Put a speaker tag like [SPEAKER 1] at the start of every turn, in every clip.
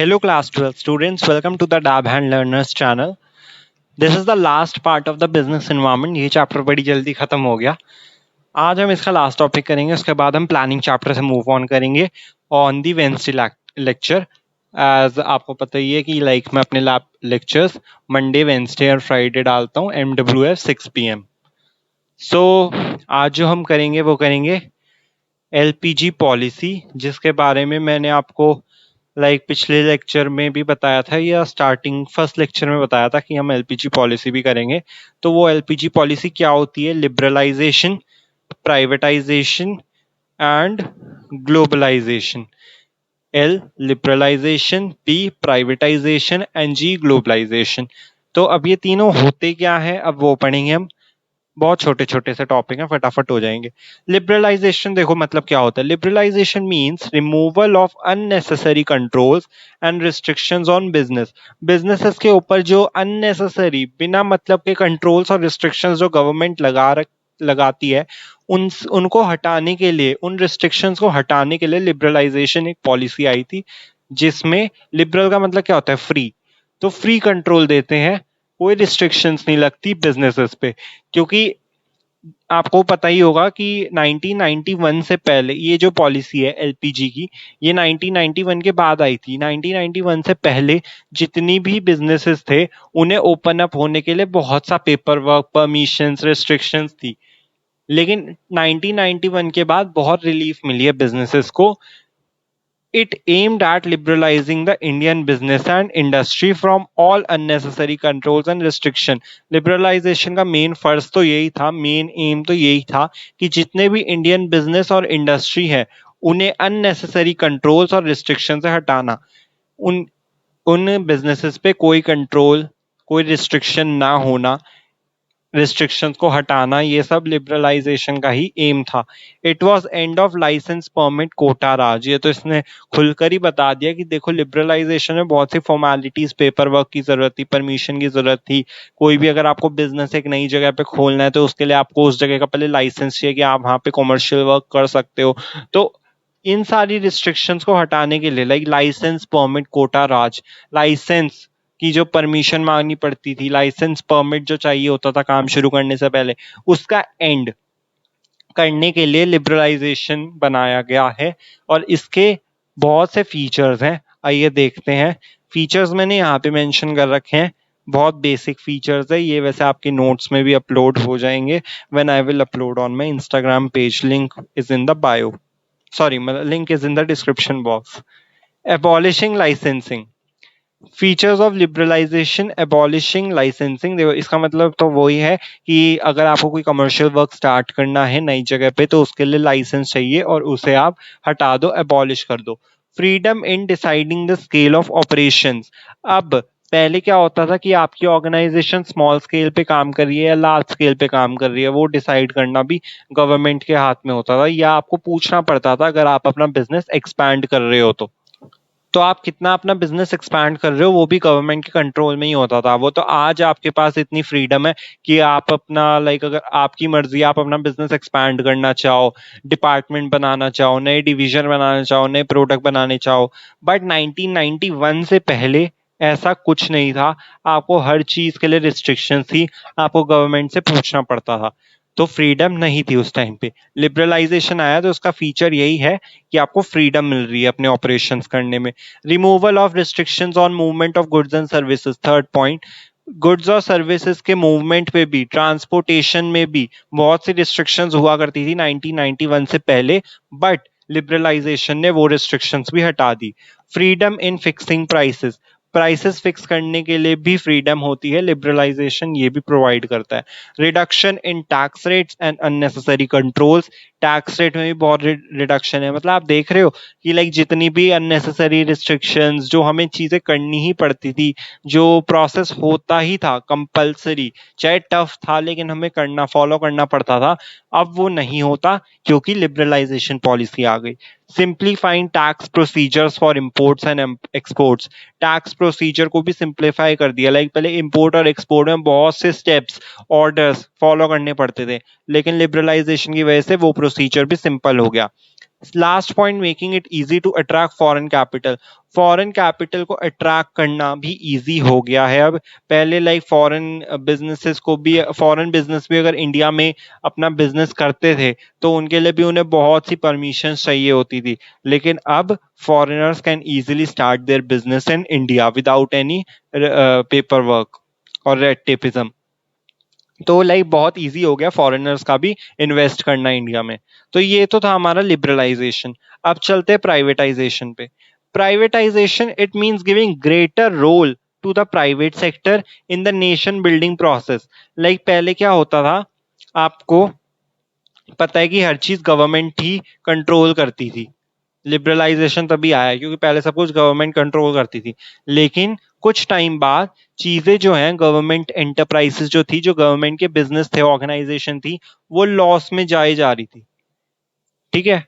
[SPEAKER 1] Hello class 12 students, welcome to the Dab Hand Learners channel. This is the last part of the business environment. ये chapter बड़ी जल्दी खत्म हो गया. आज हम इसका लास्ट टॉपिक करेंगे, उसके बाद हम प्लानिंग चैप्टर से मूव ऑन करेंगे on the Wednesday lecture. As आपको पता ही है कि मैं अपने लैब लेक्चर्स मंडे, वेडनेसडे और फ्राइडे डालता हूँ MWF 6 PM. सो आज जो हम करेंगे वो करेंगे LPG पॉलिसी, जिसके बारे में मैंने आपको पिछले लेक्चर में भी बताया था या स्टार्टिंग फर्स्ट लेक्चर में बताया था कि हम LPG पॉलिसी भी करेंगे. तो वो LPG पॉलिसी क्या होती है? Liberalization, privatization and globalization. L liberalization, P privatization and G globalization. तो अब ये तीनों होते क्या है, अब वो पढ़ेंगे हम. बहुत छोटे छोटे से टॉपिक हैं, फटाफट हो जाएंगे. लिबरलाइजेशन देखो मतलब क्या होता है. Liberalization means removal of unnecessary controls and restrictions on business. Businesses के ऊपर जो अननेसेसरी, बिना मतलब के कंट्रोल्स और रिस्ट्रिक्शंस जो गवर्नमेंट लगाती है, उनको हटाने के लिए, उन रिस्ट्रिक्शंस को हटाने के लिए लिबरलाइजेशन एक पॉलिसी आई थी, जिसमें लिबरल का मतलब क्या होता है? फ्री. तो फ्री कंट्रोल देते हैं, कोई रिस्ट्रिक्शंस नहीं लगती बिजनेसेस पे. क्योंकि आपको पता ही होगा कि 1991 से पहले ये जो पॉलिसी है LPG की, ये 1991 के बाद आई थी. 1991 से पहले जितनी भी बिजनेसेस थे, उन्हें ओपन अप होने के लिए बहुत सा पेपर वर्क, परमिशंस, रिस्ट्रिक्शंस थी. लेकिन 1991 के बाद बहुत रिलीफ मिली है बिजनेसेस को. It aimed at liberalizing the Indian business and industry from all unnecessary controls and restriction. Liberalization का मेन फर्ज तो यही था, मेन एम तो यही था कि जितने भी इंडियन बिजनेस और इंडस्ट्री है, उन्हें अननेसेसरी कंट्रोल्स और रिस्ट्रिक्शन से हटाना. उन बिजनेसेस पे कोई कंट्रोल, कोई रिस्ट्रिक्शन ना होना, रिस्ट्रिक्शंस को हटाना, ये सब लिबरलाइजेशन का ही एम था. It was end of licence permit quota raj. ये तो इसने खुलकर ही बता दिया कि देखो, लिबरलाइजेशन में बहुत सी फॉर्मेलिटीज, पेपर वर्क की जरूरत थी, परमिशन की जरूरत थी. कोई भी अगर आपको बिजनेस एक नई जगह पे खोलना है, तो उसके लिए आपको उस जगह का पहले लाइसेंस चाहिए कि आप वहां पे कॉमर्शियल वर्क कर सकते हो. तो इन सारी रिस्ट्रिक्शंस को हटाने के लिए लाइसेंस परमिट कोटा राज, लाइसेंस की जो परमिशन मांगनी पड़ती थी, लाइसेंस परमिट जो चाहिए होता था काम शुरू करने से पहले, उसका एंड करने के लिए लिबरलाइजेशन बनाया गया है. और इसके बहुत से फीचर्स हैं, आइए देखते हैं. फीचर्स मैंने यहाँ पे मेंशन कर रखे हैं, बहुत बेसिक फीचर्स है ये. वैसे आपके नोट्स में भी अपलोड हो जाएंगे when I will upload on my Instagram page. Link is in the bio, sorry, link is in the description box. Abolishing licensing. Features of liberalization, abolishing licensing. देखो, इसका मतलब तो वही है कि अगर आपको कोई कमर्शियल वर्क स्टार्ट करना है नई जगह पे, तो उसके लिए लाइसेंस चाहिए और उसे आप हटा दो, एबॉलिश कर दो. Freedom in deciding the scale of operations. अब पहले क्या होता था कि आपकी ऑर्गेनाइजेशन स्मॉल स्केल पे काम कर रही है या लार्ज स्केल पे काम कर रही है, वो डिसाइड करना भी गवर्नमेंट के हाथ में होता था, या आपको पूछना पड़ता था अगर आप अपना बिजनेस एक्सपैंड कर रहे हो तो आप कितना अपना बिजनेस एक्सपैंड कर रहे हो, वो भी गवर्नमेंट के कंट्रोल में ही होता था. वो तो आज आपके पास इतनी फ्रीडम है कि आप अपना अगर आपकी मर्जी, आप अपना बिजनेस एक्सपैंड करना चाहो, डिपार्टमेंट बनाना चाहो, नए डिवीजन बनाना चाहो, नए प्रोडक्ट बनाने चाहो. बट 1991 से पहले ऐसा कुछ नहीं था. आपको हर चीज के लिए रिस्ट्रिक्शन थी, आपको गवर्नमेंट से पूछना पड़ता था. तो फ्रीडम नहीं थी उस टाइम पे. लिबरलाइजेशन आया तो उसका फीचर यही है कि आपको फ्रीडम मिल रही है अपने ऑपरेशंस करने में. Removal of restrictions on movement of goods and services. Third point, goods और सर्विसेज के मूवमेंट पे भी, ट्रांसपोर्टेशन में भी बहुत सी रिस्ट्रिक्शंस हुआ करती थी 1991 से पहले, बट लिबरलाइजेशन ने वो रिस्ट्रिक्शंस भी हटा दी. Freedom in fixing prices. Prices fix करने के लिए भी फ्रीडम होती है, लिबरलाइजेशन ये भी प्रोवाइड करता है. Reduction in tax rates and unnecessary controls. Tax rate में भी बहुत रिडक्शन है. मतलब आप देख रहे हो कि जितनी भी अननेसेसरी रिस्ट्रिक्शंस, जो हमें चीजें करनी ही पड़ती थी, जो प्रोसेस होता ही था कंपल्सरी, चाहे टफ था लेकिन हमें फॉलो करना पड़ता था, अब वो नहीं होता क्योंकि लिबरलाइजेशन पॉलिसी आ गई. Simplifying tax procedures for imports and exports. Tax procedure को भी सिंप्लीफाई कर दिया. पहले इंपोर्ट और एक्सपोर्ट में बहुत से स्टेप्स, ऑर्डर्स फॉलो करने पड़ते थे, लेकिन लिबरलाइजेशन की वजह से वो प्रोसीजर भी सिंपल हो गया. Last point, making it easy to attract foreign capital. Foreign capital को अट्रैक्ट करना भी इजी हो गया है अब। पहले लाइक फॉरेन बिजनेस भी अगर इंडिया में अपना बिजनेस करते थे तो उनके लिए भी उन्हें बहुत सी परमिशन चाहिए होती थी, लेकिन अब foreigners can easily start their business in India without any paper work और रेड टेपिज्म। तो लाइक बहुत इजी हो गया फॉरेनर्स का भी इन्वेस्ट करना इंडिया में। तो ये तो था हमारा लिबरलाइजेशन। अब चलते हैं प्राइवेटाइजेशन पे। Privatization it means giving greater role to the private sector in the nation building process. Like पहले क्या होता था, आपको पता है कि हर चीज गवर्नमेंट ही कंट्रोल करती थी। लिबरलाइजेशन तभी आया क्योंकि पहले सब कुछ गवर्नमेंट कंट्रोल करती थी, लेकिन कुछ टाइम बाद चीजें जो हैं गवर्नमेंट एंटरप्राइजेस जो थी, जो गवर्नमेंट के बिजनेस थे, ऑर्गेनाइजेशन थी, वो लॉस में जाए जा रही थी। ठीक है,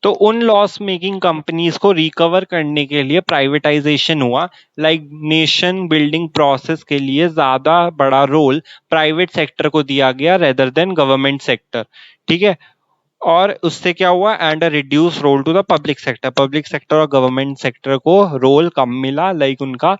[SPEAKER 1] तो उन लॉस मेकिंग कंपनीज को रिकवर करने के लिए प्राइवेटाइजेशन हुआ। लाइक नेशन बिल्डिंग प्रोसेस के लिए ज्यादा बड़ा रोल प्राइवेट सेक्टर को दिया गया रेदर देन गवर्नमेंट सेक्टर। ठीक है, और उससे क्या हुआ, and a reduce role to the public sector और गवर्नमेंट सेक्टर को रोल कम मिला। लाइक उनका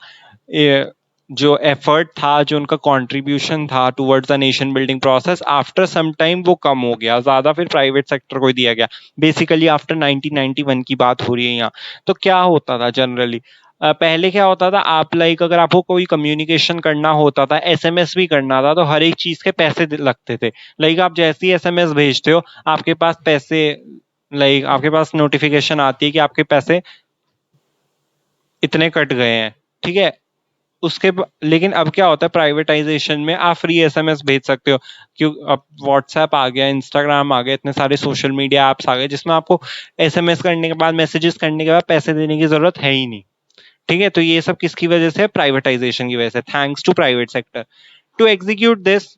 [SPEAKER 1] जो एफर्ट था, जो उनका कंट्रीब्यूशन था towards the nation building process, after some time वो कम हो गया, ज्यादा फिर प्राइवेट सेक्टर को ही दिया गया। बेसिकली आफ्टर 1991 की बात हो रही है यहाँ। तो क्या होता था जनरली, पहले क्या होता था, आप लाइक अगर आपको कोई कम्युनिकेशन करना होता था, एसएमएस भी करना था, तो हर एक चीज के पैसे लगते थे। लाइक आप जैसे ही एसएमएस भेजते हो, आपके पास पैसे, लाइक आपके पास नोटिफिकेशन आती है कि आपके पैसे इतने कट गए हैं। ठीक है, लेकिन अब क्या होता है प्राइवेटाइजेशन में, आप फ्री एसएमएस भेज सकते हो। क्यों, अब व्हाट्सएप आ गया, इंस्टाग्राम आ गया, इतने सारे सोशल मीडिया एप्स आ गए जिसमें आपको एसएमएस करने के बाद, मैसेजेस करने के बाद पैसे देने की जरूरत है ही नहीं। ठीक है, तो ये सब किसकी वजह से, प्राइवेटाइजेशन की वजह से, thanks to private sector. To execute this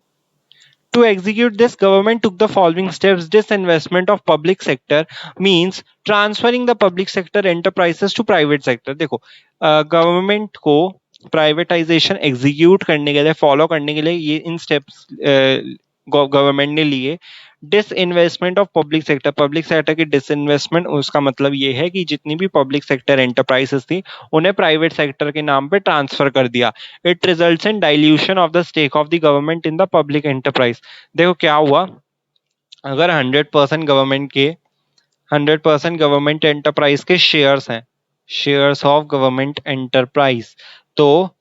[SPEAKER 1] government took the following steps. Disinvestment of public sector means transferring the public sector enterprises to private sector. देखो, गवर्नमेंट को प्राइवेटाइजेशन एग्जीक्यूट करने के लिए, फॉलो करने के लिए ये इन स्टेप्स गवर्नमेंट ने लिए। डिसइन्वेस्टमेंट ऑफ पब्लिक सेक्टर की डिसइन्वेस्टमेंट, उसका मतलब ये है कि जितनी भी पब्लिक सेक्टर एंटरप्राइजेस थी उन्हें प्राइवेट सेक्टर के नाम पे ट्रांसफर कर दिया। It results in dilution of the stake of the government in the public enterprise. देखो क्या हुआ, अगर 100% गवर्नमेंट एंटरप्राइज के शेयर्स हैं, शेयर्स ऑफ गवर्नमेंट एंटरप्राइज, तो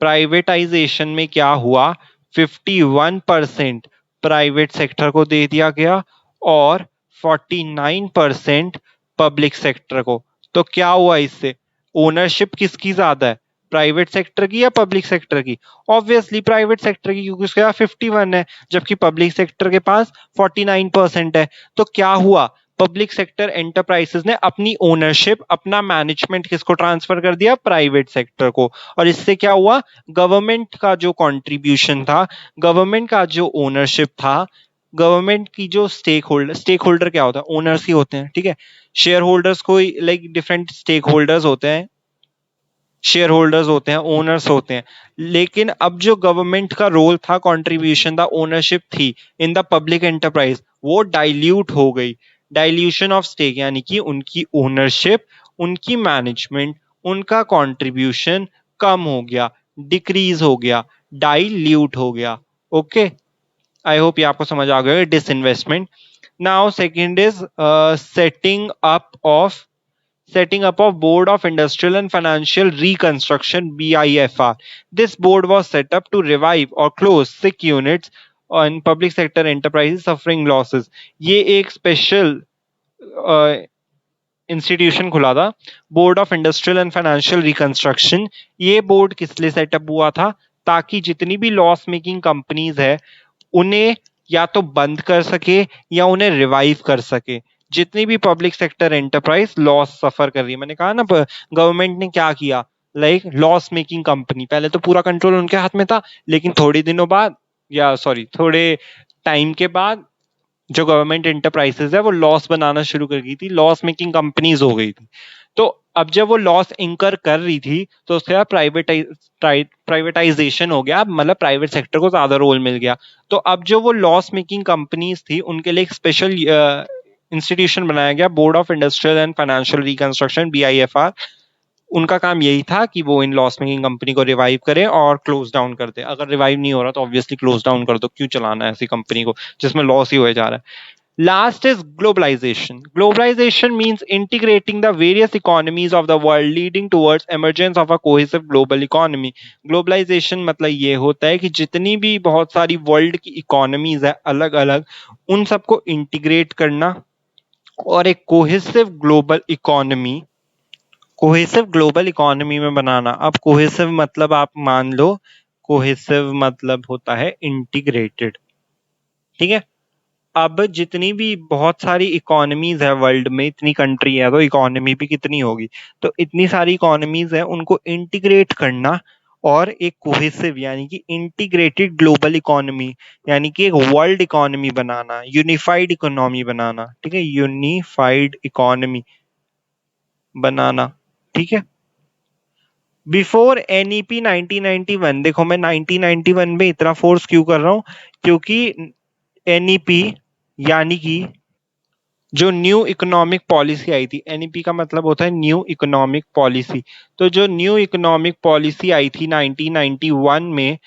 [SPEAKER 1] प्राइवेटाइजेशन में क्या हुआ, 51% प्राइवेट सेक्टर को दे दिया गया और 49% पब्लिक सेक्टर को। तो क्या हुआ इससे, ओनरशिप किसकी ज्यादा है, प्राइवेट सेक्टर की या पब्लिक सेक्टर की? ऑब्वियसली प्राइवेट सेक्टर की, क्योंकि उसके पास 51 है जबकि पब्लिक सेक्टर के पास 49% है। तो क्या हुआ, पब्लिक सेक्टर एंटरप्राइजेस ने अपनी ओनरशिप, अपना मैनेजमेंट किसको ट्रांसफर कर दिया, प्राइवेट सेक्टर को। और इससे क्या हुआ, गवर्नमेंट का जो कंट्रीब्यूशन था, गवर्नमेंट का जो ओनरशिप था, गवर्नमेंट की जो स्टेक होल्डर क्या होता है, ओनर्स ही होते हैं। ठीक है, शेयर होल्डर्स को लाइक डिफरेंट स्टेक होल्डर्स होते हैं, शेयर होल्डर्स होते हैं, ओनर्स होते हैं। लेकिन अब जो गवर्नमेंट का रोल था, कंट्रीब्यूशन था, ओनरशिप थी इन द पब्लिक एंटरप्राइज, वो डाइल्यूट हो गई। डाइल्यूशन ऑफ स्टेक यानी कि उनकी ओनरशिप, उनकी मैनेजमेंट, उनका कंट्रीब्यूशन कम हो गया, डिक्रीज हो गया, डाइल्यूट हो गया। ओके, आई होप ये आपको समझ आ गया disinvestment. Now second is setting up of Board of Industrial and Financial Reconstruction BIFR. This board was set up to revive or close sick units on public sector enterprises suffering losses. ये एक special institution खुला था, board of industrial and financial reconstruction. ये board किस लिए setup हुआ था, ताकि जितनी भी लॉस मेकिंग कंपनीज है उन्हें या तो बंद कर सके या उन्हें रिवाइव कर सके। जितनी भी पब्लिक सेक्टर एंटरप्राइज लॉस सफर कर रही है, मैंने कहा ना गवर्नमेंट ने क्या किया, लाइक लॉस मेकिंग कंपनी, पहले तो पूरा कंट्रोल उनके हाथ में था, लेकिन थोड़े टाइम के बाद जो गवर्नमेंट एंटरप्राइजेस है वो लॉस बनाना शुरू कर गई थी, लॉस मेकिंग कंपनीज हो गई थी। तो अब जब वो लॉस इंकर कर रही थी तो उसके बाद प्राइवेटाइजेशन हो गया, मतलब प्राइवेट सेक्टर को ज्यादा रोल मिल गया। तो अब जो वो लॉस मेकिंग कंपनीज थी उनके लिए एक स्पेशल इंस्टीट्यूशन बनाया गया, board of industrial and financial reconstruction, BIFR। उनका काम यही था कि वो इन लॉस मेकिंग कंपनी को रिवाइव करे और क्लोज डाउन कर दे। अगर रिवाइव नहीं हो रहा तो ऑब्वियसली क्लोज डाउन कर दो, क्यों चलाना है ऐसी कंपनी को जिसमें लॉस ही हो जा रहा है। Last is globalization. Globalization means integrating the various economies of the world, leading towards emergence of a cohesive global economy. Globalization मतलब ये होता है कि जितनी भी बहुत सारी वर्ल्ड की इकोनॉमीज है अलग अलग, उन सबको इंटीग्रेट करना और एक कोहेसिव ग्लोबल इकोनॉमी में बनाना। अब कोहेसिव मतलब आप मान लो, कोहेसिव मतलब होता है इंटीग्रेटेड, ठीक है। अब जितनी भी बहुत सारी इकोनॉमीज है वर्ल्ड में, इतनी कंट्री है तो इकोनॉमी भी कितनी होगी, तो इतनी सारी इकोनॉमीज है, उनको इंटीग्रेट करना और एक कोहेसिव यानी कि इंटीग्रेटेड ग्लोबल इकोनॉमी यानी कि एक वर्ल्ड इकोनॉमी बनाना, यूनिफाइड इकोनॉमी बनाना, ठीक है, यूनिफाइड इकोनॉमी बनाना, ठीक है। बिफोर NEP 1991, देखो मैं 1991 में इतना फोर्स क्यों कर रहा हूं, क्योंकि NEP यानी कि जो न्यू इकोनॉमिक पॉलिसी आई थी, NEP का मतलब होता है न्यू इकोनॉमिक पॉलिसी, तो जो न्यू इकोनॉमिक पॉलिसी आई थी 1991 में,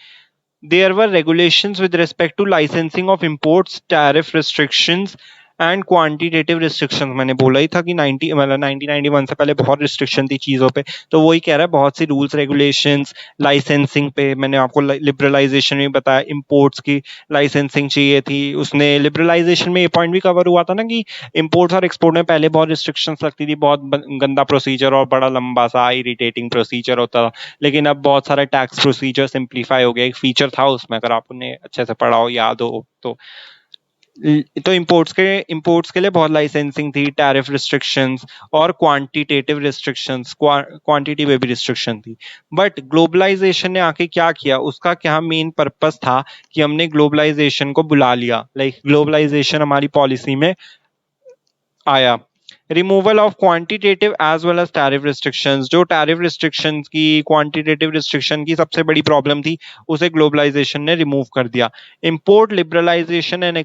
[SPEAKER 1] there were regulations with respect to licensing of imports, tariff restrictions and quantitative restriction. मैंने बोला ही था कि 1991 से पहले बहुत रिस्ट्रिक्शन थी चीजों पे, तो वही कह रहा है बहुत सी रूल्स रेगुलेशंस लाइसेंसिंग पे। मैंने आपको लिबरलाइजेशन में बताया, इंपोर्ट्स की लाइसेंसिंग चाहिए थी, उसने लिबरलाइजेशन में ये पॉइंट भी कवर हुआ था ना कि इंपोर्ट्स और एक्सपोर्ट में पहले बहुत रिस्ट्रिक्शंस लगती थी, बहुत गंदा प्रोसीजर और बड़ा लंबा सा इरिटेटिंग प्रोसीजर होता था, लेकिन अब बहुत सारा टैक्स प्रोसीजर सिंप्लीफाई हो गया। एक फीचर था उसमें, अगर आपने अच्छे से पढ़ा हो, याद हो तो इंपोर्ट्स के लिए बहुत लाइसेंसिंग थी, टैरिफ रिस्ट्रिक्शंस और क्वांटिटेटिव रिस्ट्रिक्शंस, क्वांटिटी में भी रिस्ट्रिक्शन थी। बट ग्लोबलाइजेशन ने आके क्या किया, उसका क्या मेन पर्पस था कि हमने ग्लोबलाइजेशन को बुला लिया, लाइक ग्लोबलाइजेशन हमारी पॉलिसी में आया। Removal of quantitative as well as tariff restrictions, जो टैरिफ रिस्ट्रिक्शंस की, क्वांटिटेटिव रिस्ट्रिक्शन की सबसे बड़ी प्रॉब्लम थी, उसे ग्लोबलाइजेशन ने रिमूव कर दिया। Import liberalization and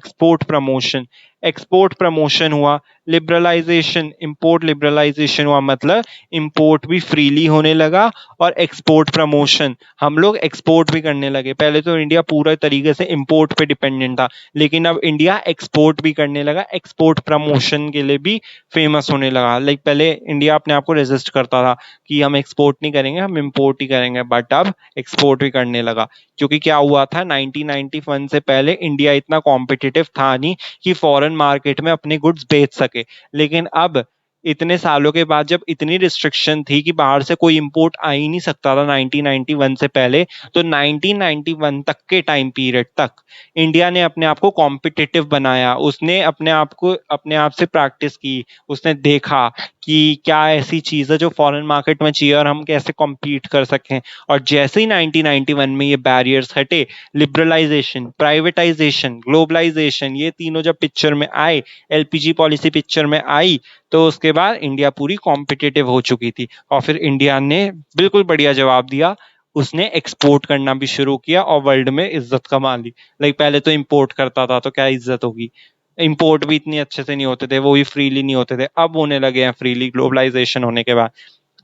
[SPEAKER 1] export promotion हुआ, लिबरलाइजेशन, इंपोर्ट लिबरलाइजेशन हुआ, मतलब इंपोर्ट भी फ्रीली होने लगा और एक्सपोर्ट प्रमोशन, हम लोग एक्सपोर्ट भी करने लगे। पहले तो इंडिया पूरा तरीके से इंपोर्ट पे डिपेंडेंट था, लेकिन अब इंडिया एक्सपोर्ट भी करने लगा, एक्सपोर्ट प्रमोशन के लिए भी फेमस होने लगा। लाइक पहले इंडिया अपने आप को रेजिस्ट करता था कि हम एक्सपोर्ट नहीं करेंगे, हम इंपोर्ट ही करेंगे, बट अब एक्सपोर्ट भी करने लगा। क्योंकि क्या हुआ था, 1991 से पहले इंडिया इतना कॉम्पिटिटिव था नहीं कि फॉरेन मार्केट में अपने गुड्स बेच सके, लेकिन अब इतने सालों के बाद जब इतनी रिस्ट्रिक्शन थी कि बाहर से कोई इंपोर्ट आ ही नहीं सकता था 1991 से पहले, तो 1991 तक के टाइम पीरियड तक इंडिया ने अपने आप को कॉम्पिटिटिव बनाया। उसने अपने आप को अपने आप से प्रैक्टिस की, उसने देखा कि क्या ऐसी चीज है जो फॉरेन मार्केट में चाहिए और हम कैसे कॉम्पीट कर सकें। और जैसे ही 1991 में ये बैरियर्स हटे, लिबरलाइजेशन, प्राइवेटाइजेशन, ग्लोबलाइजेशन, ये तीनों जब पिक्चर में आए, LPG पॉलिसी पिक्चर में आई, तो उसके बाद इंडिया पूरी कॉम्पिटिटिव हो चुकी थी। और फिर इंडिया ने बिल्कुल बढ़िया जवाब दिया, उसने एक्सपोर्ट करना भी शुरू किया और वर्ल्ड में इज्जत कमा ली। लाइक पहले तो इंपोर्ट करता था तो क्या इज्जत होगी, इंपोर्ट भी इतनी अच्छे से नहीं होते थे, वो भी फ्रीली नहीं होते थे, अब होने लगे हैं फ्रीली ग्लोबलाइजेशन होने के बाद।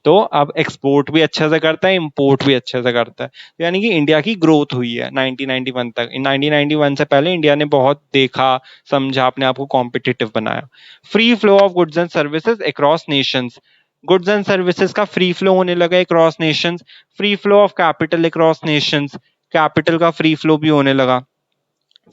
[SPEAKER 1] तो अब एक्सपोर्ट भी अच्छे से करता है, इंपोर्ट भी अच्छे से करता है, तो यानी कि इंडिया की ग्रोथ हुई है 1991 तक। 1991 से पहले इंडिया ने बहुत देखा, समझा, अपने आप को कॉम्पिटिटिव बनाया। Free flow of goods and services across Nations, goods and services का फ्री फ्लो होने लगा across Nations. Free flow of capital across Nations, capital का फ्री फ्लो भी होने लगा।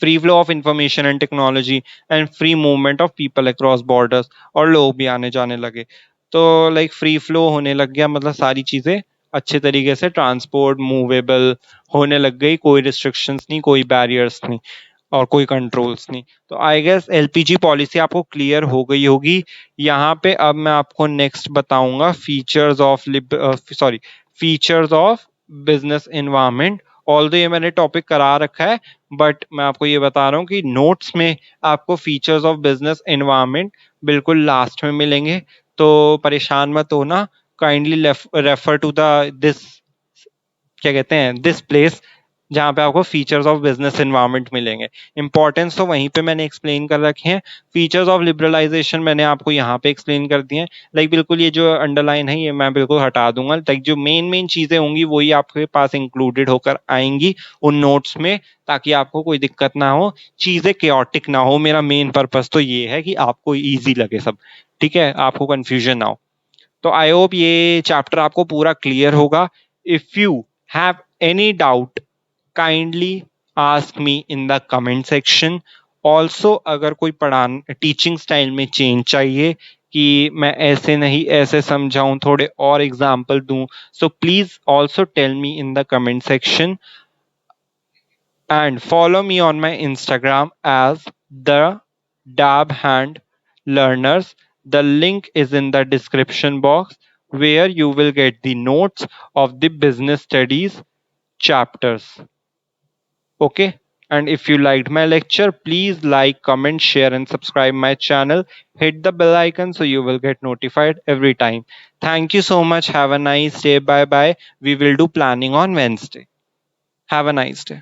[SPEAKER 1] Free flow of information and technology and free movement of people across borders, और लोग भी आने जाने लगे। तो लाइक फ्री फ्लो होने लग गया, मतलब सारी चीजें अच्छे तरीके से ट्रांसपोर्ट मूवेबल होने लग गई, कोई रिस्ट्रिक्शंस नहीं, कोई बैरियर्स नहीं और कोई कंट्रोल्स नहीं। तो आई गेस LPG पॉलिसी आपको क्लियर हो गई होगी। यहाँ पे अब मैं आपको नेक्स्ट बताऊंगा features of business environment. Although ये मैंने टॉपिक करा रखा है, बट मैं आपको ये बता रहा हूँ कि नोट्स में आपको फीचर्स ऑफ बिजनेस एनवायरनमेंट बिल्कुल लास्ट में मिलेंगे, तो परेशान मत होना। Kindly refer to the this, क्या कहते हैं, दिस प्लेस, जहाँ पे आपको फीचर्स ऑफ बिजनेस एनवायरनमेंट मिलेंगे। इंपॉर्टेंस तो वहीं पे मैंने एक्सप्लेन कर रखे हैं, फीचर्स ऑफ लिबरलाइजेशन मैंने आपको यहाँ पे एक्सप्लेन कर दिए हैं। लाइक बिल्कुल ये जो अंडरलाइन है ये मैं बिल्कुल हटा दूंगा, लाइक जो मेन मेन चीजें होंगी वही आपके पास इंक्लूडेड होकर आएंगी उन नोट्स में, ताकि आपको कोई दिक्कत ना हो, चीजें केओटिक ना हो। मेरा मेन पर्पस तो ये है कि आपको ईजी लगे सब, ठीक है, आपको कंफ्यूजन ना हो। तो आई होप ये चैप्टर आपको पूरा क्लियर होगा। If you have any doubt kindly ask me in the comment section. Also अगर कोई पढ़ाने टीचिंग स्टाइल में चेंज चाहिए कि मैं ऐसे नहीं ऐसे समझाऊं, थोड़े और एग्जाम्पल दूं, so please also tell me in the comment section and follow me on my Instagram as the Dab Hand Learners. The link is in the description box where you will get the notes of the business studies chapters. Okay? And if you liked my lecture, please like, comment, share, and subscribe my channel. Hit the bell icon so you will get notified every time. Thank you so much. Have a nice day. Bye bye. We will do planning on Wednesday. Have a nice day.